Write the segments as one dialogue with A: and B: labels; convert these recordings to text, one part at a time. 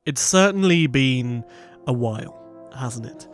A: It's certainly been a while, hasn't it?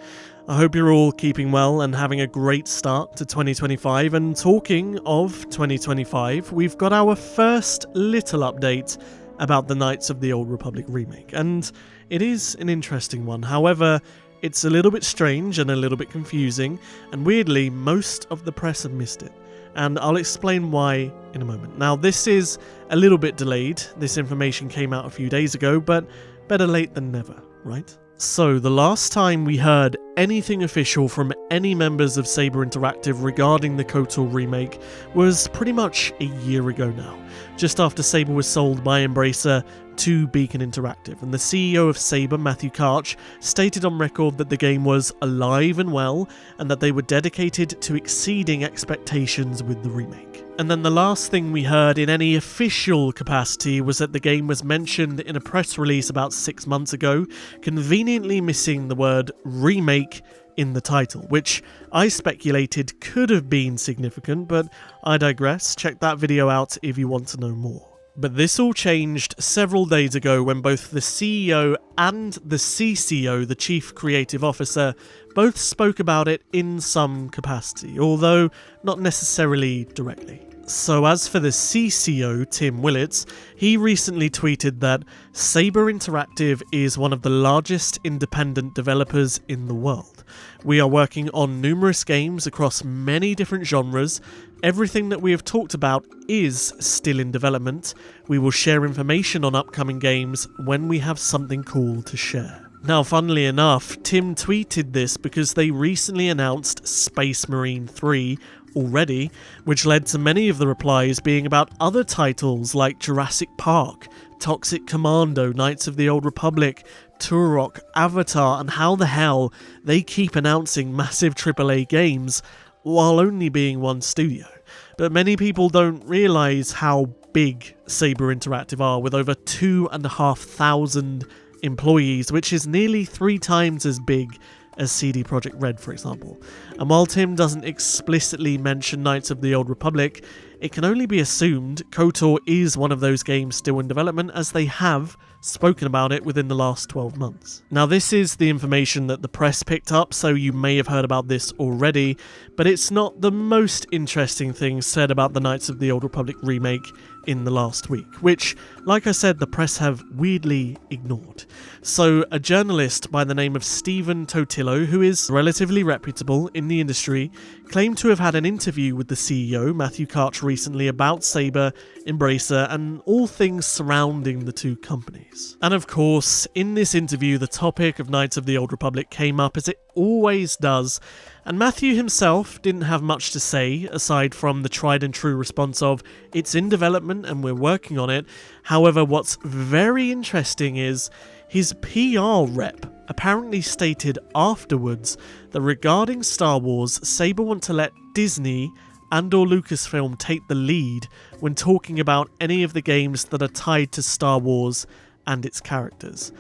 A: I hope you're all keeping well and having a great start to 2025, and talking of 2025, we've got our first little update about the Knights of the Old Republic remake, and it is an interesting one. However, it's a little bit strange and a little bit confusing, and weirdly, most of the press have missed it. And I'll explain why in a moment. Now, this is a little bit delayed. This information came out a few days ago, but better late than never, right? So, the last time we heard anything official from any members of Saber Interactive regarding the KOTOR remake was pretty much a year ago now, just after Saber was sold by Embracer to Beacon Interactive, and the CEO of Saber, Matthew Karch, stated on record that the game was alive and well, and that they were dedicated to exceeding expectations with the remake. And then the last thing we heard in any official capacity was that the game was mentioned in a press release about 6 months ago, conveniently missing the word remake in the title, which I speculated could have been significant, but I digress. Check that video out if you want to know more. But this all changed several days ago when both the CEO and the CCO, the Chief Creative Officer, both spoke about it in some capacity, although not necessarily directly. So as for the CCO, Tim Willits, he recently tweeted that Saber Interactive is one of the largest independent developers in the world. We are working on numerous games across many different genres. Everything that we have talked about is still in development. We will share information on upcoming games when we have something cool to share. Now, funnily enough, Tim tweeted this because they recently announced Space Marine 3 already, which led to many of the replies being about other titles like Jurassic Park, Toxic Commando, Knights of the Old Republic, Turok, Avatar, and how the hell they keep announcing massive AAA games while only being one studio. But many people don't realise how big Saber Interactive are, with over 2,500 employees, which is nearly 3 times as big as CD Projekt Red, for example. And while Tim doesn't explicitly mention Knights of the Old Republic, it can only be assumed KOTOR is one of those games still in development, as they have spoken about it within the last 12 months. Now, this is the information that the press picked up, so you may have heard about this already, but it's not the most interesting thing said about the Knights of the Old Republic remake in the last week, which, like I said, the press have weirdly ignored. So, a journalist by the name of Stephen Totillo, who is relatively reputable in the industry, claimed to have had an interview with the CEO, Matthew Karch, recently about Saber, Embracer, and all things surrounding the two companies. And of course, in this interview, the topic of Knights of the Old Republic came up, as it always does, and Matthew himself didn't have much to say, aside from the tried and true response of, "It's in development and we're working on it." However, what's very interesting is his PR rep apparently stated afterwards that regarding Star Wars, Saber want to let Disney and or Lucasfilm take the lead when talking about any of the games that are tied to Star Wars and its characters.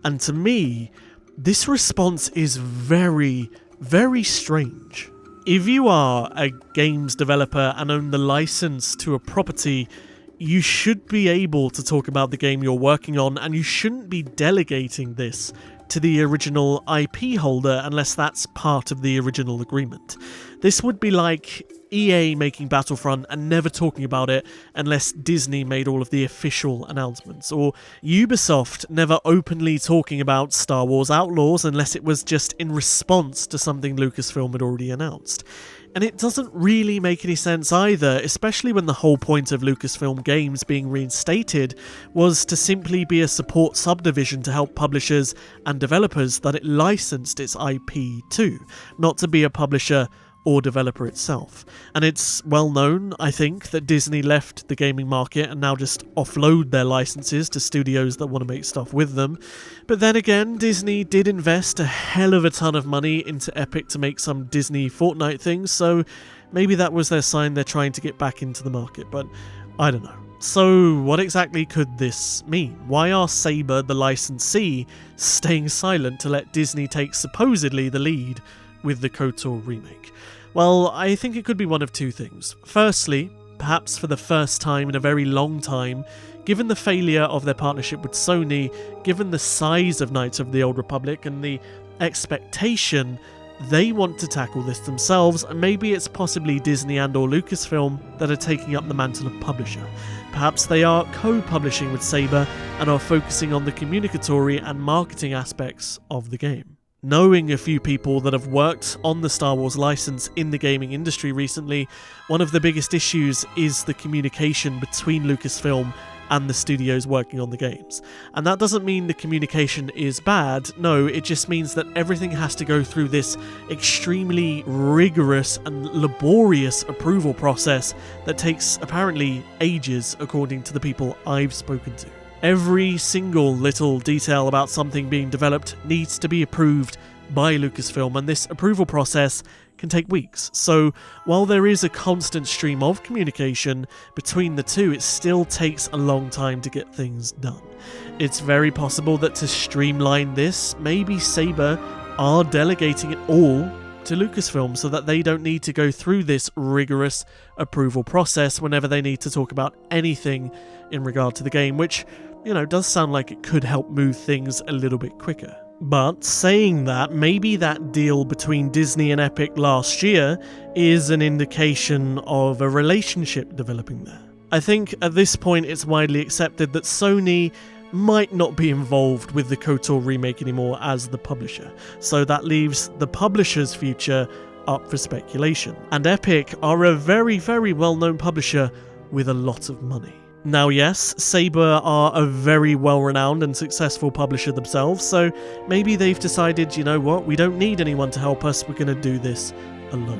A: And to me, this response is very, very strange. If you are a games developer and own the license to a property, you should be able to talk about the game you're working on, and you shouldn't be delegating this to the original IP holder unless that's part of the original agreement. This would be like EA making Battlefront and never talking about it unless Disney made all of the official announcements, or Ubisoft never openly talking about Star Wars Outlaws unless it was just in response to something Lucasfilm had already announced. And it doesn't really make any sense either, especially when the whole point of Lucasfilm Games being reinstated was to simply be a support subdivision to help publishers and developers that it licensed its IP to, not to be a publisher or developer itself. And it's well known, I think, that Disney left the gaming market and now just offload their licenses to studios that want to make stuff with them. But then again, Disney did invest a hell of a ton of money into Epic to make some Disney Fortnite things, so maybe that was their sign they're trying to get back into the market, but I don't know. So what exactly could this mean? Why are Saber, the licensee, staying silent to let Disney take supposedly the lead with the KOTOR remake? Well, I think it could be one of two things. Firstly, perhaps for the first time in a very long time, Given the failure of their partnership with Sony, given the size of Knights of the Old Republic and the expectation, they want to tackle this themselves, and maybe it's possibly Disney and or Lucasfilm that are taking up the mantle of publisher. Perhaps they are co-publishing with Saber and are focusing on the communicatory and marketing aspects of the game. Knowing a few people that have worked on the Star Wars license in the gaming industry recently, one of the biggest issues is the communication between Lucasfilm and the studios working on the games. And that doesn't mean the communication is bad, no, it just means that everything has to go through this extremely rigorous and laborious approval process that takes apparently ages, according to the people I've spoken to. Every single little detail about something being developed needs to be approved by Lucasfilm, and this approval process can take weeks. So while there is a constant stream of communication between the two, it still takes a long time to get things done. It's very possible that to streamline this, maybe Saber are delegating it all to Lucasfilm so that they don't need to go through this rigorous approval process whenever they need to talk about anything in regard to the game, which, you know, does sound like it could help move things a little bit quicker. But saying that, maybe that deal between Disney and Epic last year is an indication of a relationship developing there. I think at this point it's widely accepted that Sony might not be involved with the KOTOR remake anymore as the publisher, so that leaves the publisher's future up for speculation. And Epic are a very, very well-known publisher with a lot of money. Now yes, Saber are a very well-renowned and successful publisher themselves, so maybe they've decided, you know what, we don't need anyone to help us, we're going to do this alone.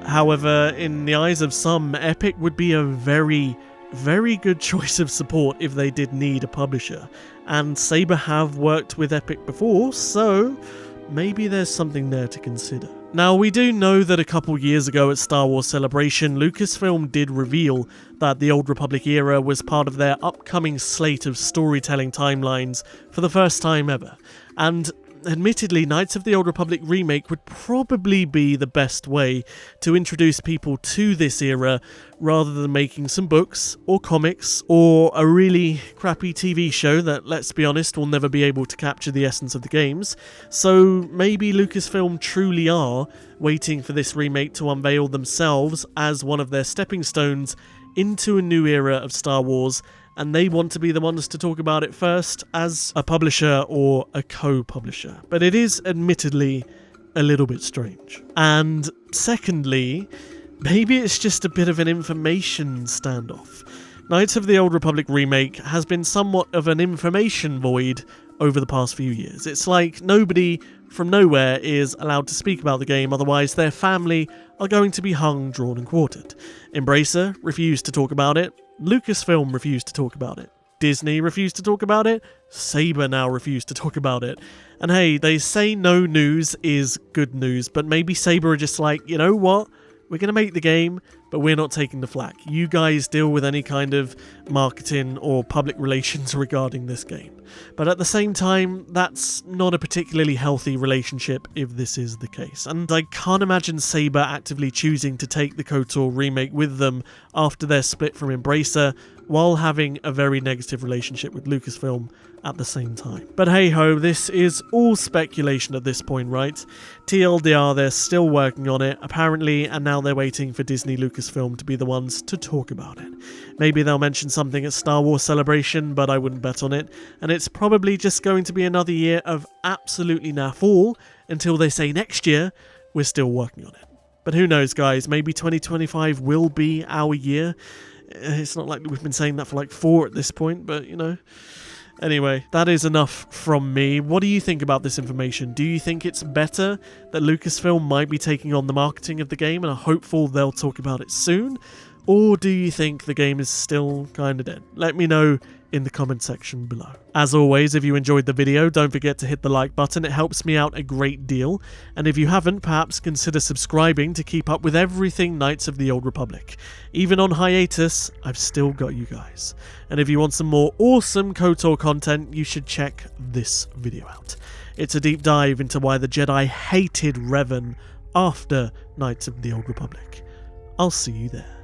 A: However, in the eyes of some, Epic would be a very, very good choice of support if they did need a publisher. And Saber have worked with Epic before, so maybe there's something there to consider. Now, we do know that a couple years ago at Star Wars Celebration, Lucasfilm did reveal that the Old Republic era was part of their upcoming slate of storytelling timelines for the first time ever. And admittedly, Knights of the Old Republic remake would probably be the best way to introduce people to this era rather than making some books or comics or a really crappy TV show that, let's be honest, will never be able to capture the essence of the games. So maybe Lucasfilm truly are waiting for this remake to unveil themselves as one of their stepping stones into a new era of Star Wars, and they want to be the ones to talk about it first as a publisher or a co-publisher. But it is admittedly a little bit strange. And secondly, maybe it's just a bit of an information standoff. Knights of the Old Republic remake has been somewhat of an information void over the past few years. It's like nobody from nowhere is allowed to speak about the game, otherwise their family are going to be hung, drawn and quartered. Embracer refused to talk about it. Lucasfilm refused to talk about it. Disney refused to talk about it. Saber now refused to talk about it. And hey, they say no news is good news, but maybe Saber are just like, you know what? We're going to make the game, but we're not taking the flak. You guys deal with any kind of marketing or public relations regarding this game. But at the same time, that's not a particularly healthy relationship if this is the case. And I can't imagine Saber actively choosing to take the KOTOR remake with them after their split from Embracer, while having a very negative relationship with Lucasfilm at the same time. But hey ho, this is all speculation at this point, right? TLDR, they're still working on it, apparently, and now they're waiting for Disney Lucasfilm to be the ones to talk about it. Maybe they'll mention something at Star Wars Celebration, but I wouldn't bet on it, and it's probably just going to be another year of absolutely naff all until they say next year, we're still working on it. But who knows, guys, maybe 2025 will be our year. It's not like we've been saying that for like 4 at this point, but you know. Anyway, that is enough from me. What do you think about this information? Do you think it's better that Lucasfilm might be taking on the marketing of the game and are hopeful they'll talk about it soon? Or do you think the game is still kind of dead? Let me know in the comment section below. As always, if you enjoyed the video, don't forget to hit the like button. It helps me out a great deal. And if you haven't, perhaps consider subscribing to keep up with everything Knights of the Old Republic. Even on hiatus, I've still got you guys. And if you want some more awesome KOTOR content, you should check this video out. It's a deep dive into why the Jedi hated Revan after Knights of the Old Republic. I'll see you there.